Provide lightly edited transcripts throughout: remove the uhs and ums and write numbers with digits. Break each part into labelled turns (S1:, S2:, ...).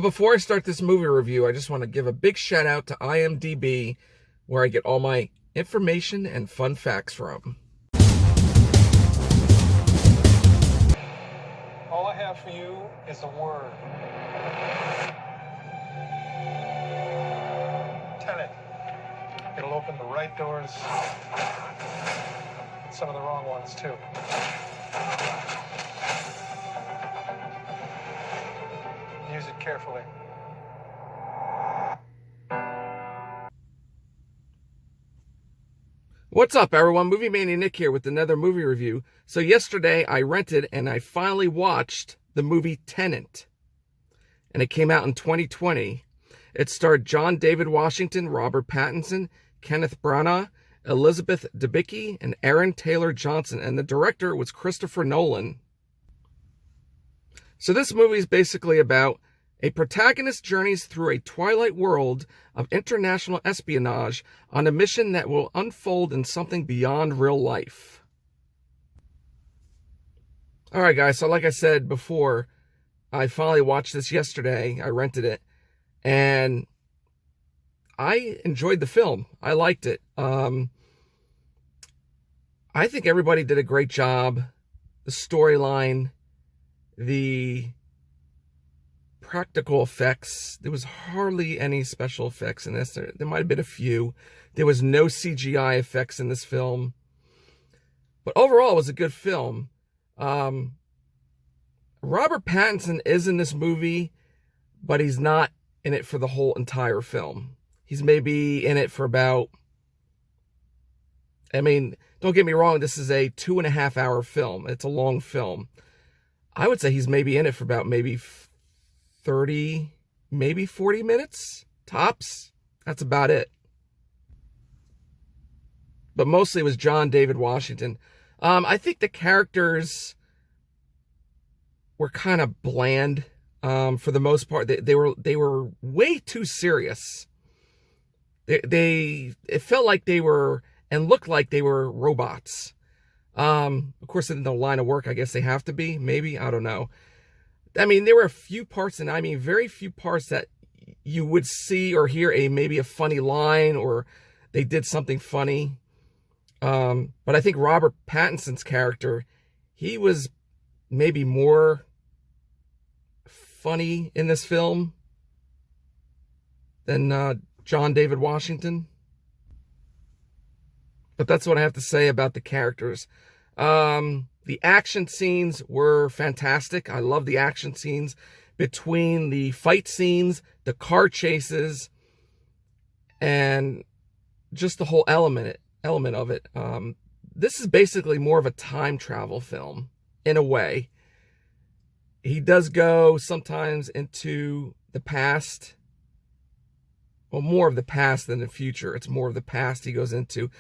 S1: before I start this movie review, I just want to give a big shout out to IMDb, where I get all my information and fun facts from.
S2: All I have for you is a word. Tenet. It'll open the right doors, and some of the wrong ones, too. Use it carefully.
S1: What's up, everyone? Movie Mania Nick here with another movie review. So yesterday I rented and I finally watched the movie Tenet. And it came out in 2020. It starred John David Washington, Robert Pattinson, Kenneth Branagh, Elizabeth Debicki, and Aaron Taylor Johnson. And the director was Christopher Nolan. So this movie is basically about a protagonist journeys through a twilight world of international espionage on a mission that will unfold in something beyond real life. Alright guys, so like I said before, I finally watched this yesterday. I rented it. And I enjoyed the film. I liked it. I think everybody did a great job. The storyline, the practical effects. There was hardly any special effects in this. There might have been a few. There was no CGI effects in this film. But overall, it was a good film. Robert Pattinson is in this movie, but he's not in it for the whole entire film. He's maybe in it for about... I mean, don't get me wrong, this is a 2.5 hour film. It's a long film. I would say he's maybe in it for about maybe 30, maybe 40 minutes, tops. That's about it. But mostly it was John David Washington. I think the characters were kind of bland for the most part. They were way too serious. It felt like they were and looked like they were robots. Of course, in the line of work, I guess they have to be. Maybe, I don't know. I mean, there were a few parts, and I mean very few parts that you would see or hear maybe a funny line or they did something funny. But I think Robert Pattinson's character, he was maybe more funny in this film than John David Washington. But that's what I have to say about the characters. The action scenes were fantastic. I love the action scenes between the fight scenes, the car chases, and just the whole element of it. This is basically more of a time travel film, in a way. He does go sometimes into the past. Well, more of the past than the future. It's more of the past he goes into.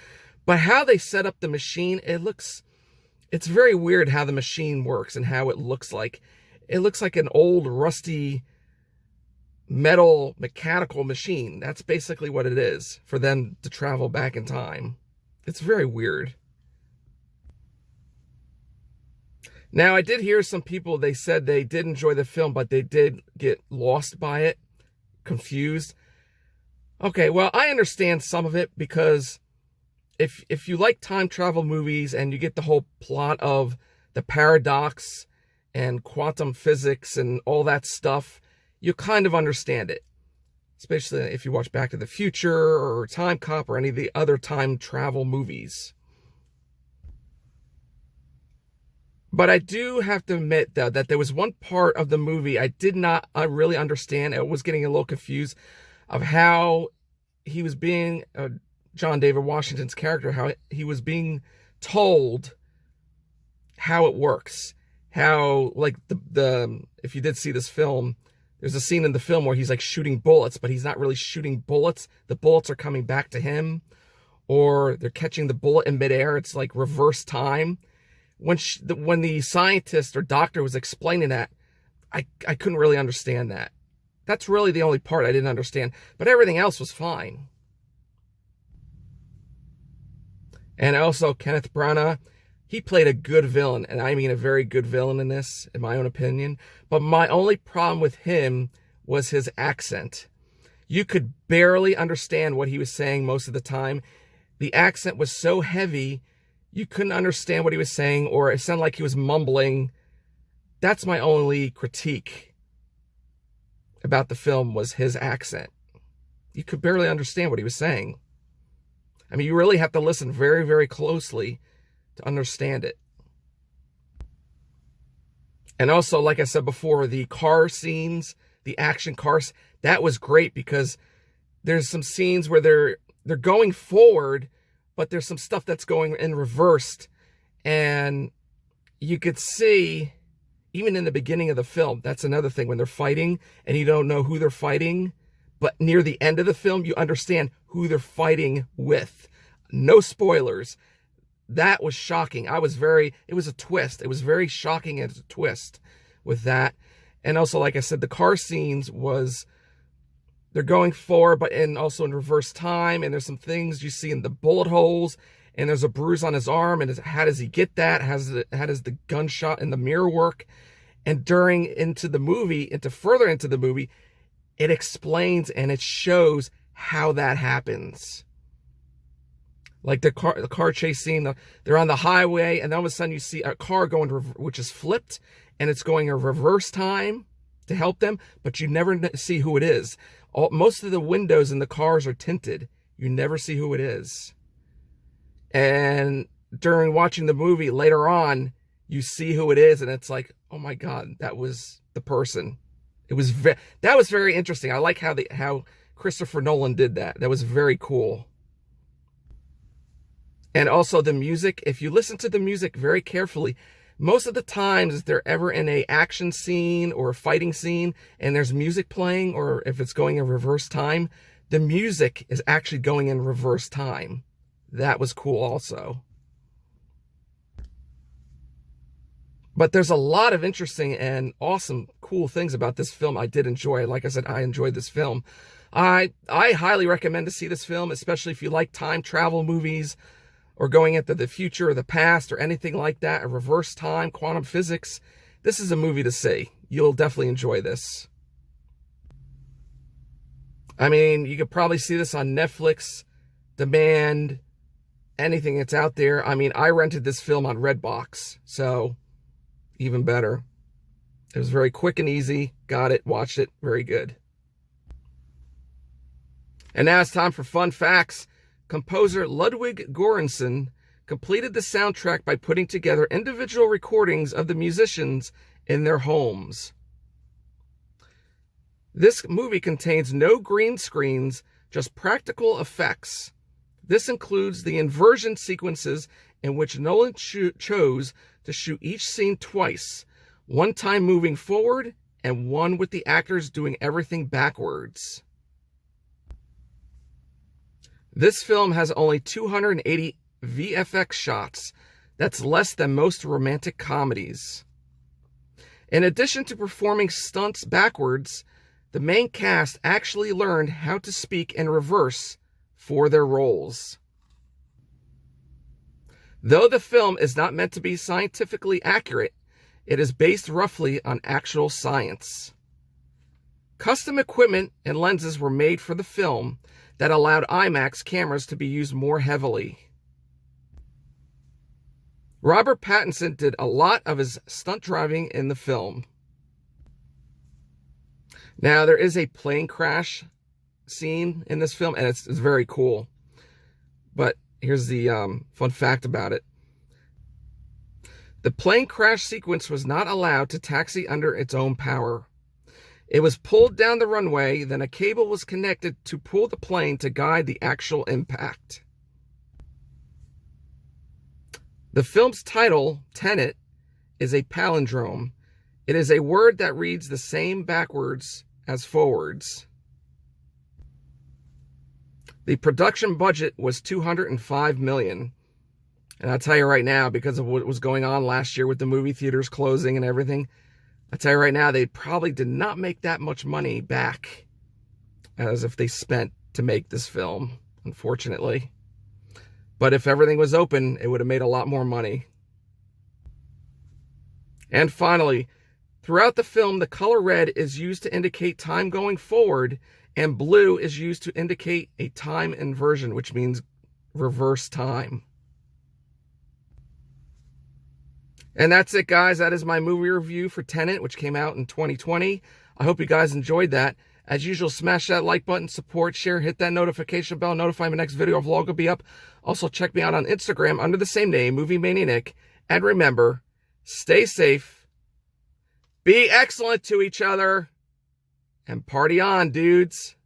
S1: But how they set up the machine, it's very weird how the machine works and how it looks like. It looks like an old, rusty, metal, mechanical machine. That's basically what it is, for them to travel back in time. It's very weird. Now, I did hear some people, they said they did enjoy the film, but they did get lost by it, confused. Okay, well, I understand some of it, because if you like time travel movies and you get the whole plot of the paradox and quantum physics and all that stuff, you kind of understand it. Especially if you watch Back to the Future or Time Cop or any of the other time travel movies. But I do have to admit, though, that there was one part of the movie I did not really understand. I was getting a little confused of how he was being... John David Washington's character, how he was being told how it works. How, like, if you did see this film, there's a scene in the film where he's, like, shooting bullets, but he's not really shooting bullets. The bullets are coming back to him, or they're catching the bullet in midair. It's, like, reverse time. When the scientist or doctor was explaining that, I couldn't really understand that. That's really the only part I didn't understand. But everything else was fine. And also, Kenneth Branagh, he played a good villain, and I mean a very good villain in this, in my own opinion. But my only problem with him was his accent. You could barely understand what he was saying most of the time. The accent was so heavy, you couldn't understand what he was saying, or it sounded like he was mumbling. That's my only critique about the film, was his accent. You could barely understand what he was saying. I mean, you really have to listen very, very closely to understand it. And also, like I said before, the car scenes, the action cars, that was great, because there's some scenes where they're going forward, but there's some stuff that's going in reversed. And you could see, even in the beginning of the film, that's another thing, when they're fighting and you don't know who they're fighting, but near the end of the film, you understand who they're fighting with. No spoilers. That was shocking. It was a twist. It was very shocking as a twist with that. And also, like I said, the car scenes they're going forward, but also in reverse time. And there's some things you see in the bullet holes, and there's a bruise on his arm. And how does he get that? How does the gunshot in the mirror work? And further into the movie, it explains and it shows how that happens. Like the car chase scene, they're on the highway, and then all of a sudden you see a car going, which is flipped, and it's going in reverse time to help them, but you never see who it is. Most of the windows in the cars are tinted. You never see who it is. And during watching the movie later on, you see who it is, and it's like, oh my God, that was the person. That was very interesting. I like how Christopher Nolan did that. That was very cool. And also the music, if you listen to the music very carefully, most of the times if they're ever in a action scene or a fighting scene and there's music playing, or if it's going in reverse time, the music is actually going in reverse time. That was cool also. But there's a lot of interesting and awesome, cool things about this film I did enjoy. Like I said, I enjoyed this film. I highly recommend to see this film, especially if you like time travel movies, or going into the future or the past or anything like that, or reverse time, quantum physics. This is a movie to see. You'll definitely enjoy this. I mean, you could probably see this on Netflix, Demand, anything that's out there. I mean, I rented this film on Redbox, so even better. It was very quick and easy. Got it, watched it, very good. And now it's time for fun facts. Composer Ludwig Göransson completed the soundtrack by putting together individual recordings of the musicians in their homes. This movie contains no green screens, just practical effects. This includes the inversion sequences in which Nolan chose to shoot each scene twice, one time moving forward and one with the actors doing everything backwards. This film has only 280 VFX shots. That's less than most romantic comedies. In addition to performing stunts backwards, the main cast actually learned how to speak in reverse for their roles. Though the film is not meant to be scientifically accurate, it is based roughly on actual science. Custom equipment and lenses were made for the film that allowed IMAX cameras to be used more heavily. Robert Pattinson did a lot of his stunt driving in the film. Now, there is a plane crash scene in this film, and it's very cool. But here's the fun fact about it. The plane crash sequence was not allowed to taxi under its own power. It was pulled down the runway, then a cable was connected to pull the plane to guide the actual impact. The film's title, TENET, is a palindrome. It is a word that reads the same backwards as forwards. The production budget was $205 million. And I'll tell you right now, because of what was going on last year with the movie theaters closing and everything, I'll tell you right now, they probably did not make that much money back as if they spent to make this film, unfortunately. But if everything was open, it would have made a lot more money. And finally, Throughout the film, the color red is used to indicate time going forward, and blue is used to indicate a time inversion, which means reverse time. And that's it, guys. That is my movie review for Tenet, which came out in 2020. I hope you guys enjoyed that. As usual, smash that like button, support, share, hit that notification bell, notify my next video or vlog will be up. Also, check me out on Instagram under the same name, Movie Mania Nick. And remember, stay safe, be excellent to each other, and party on, dudes.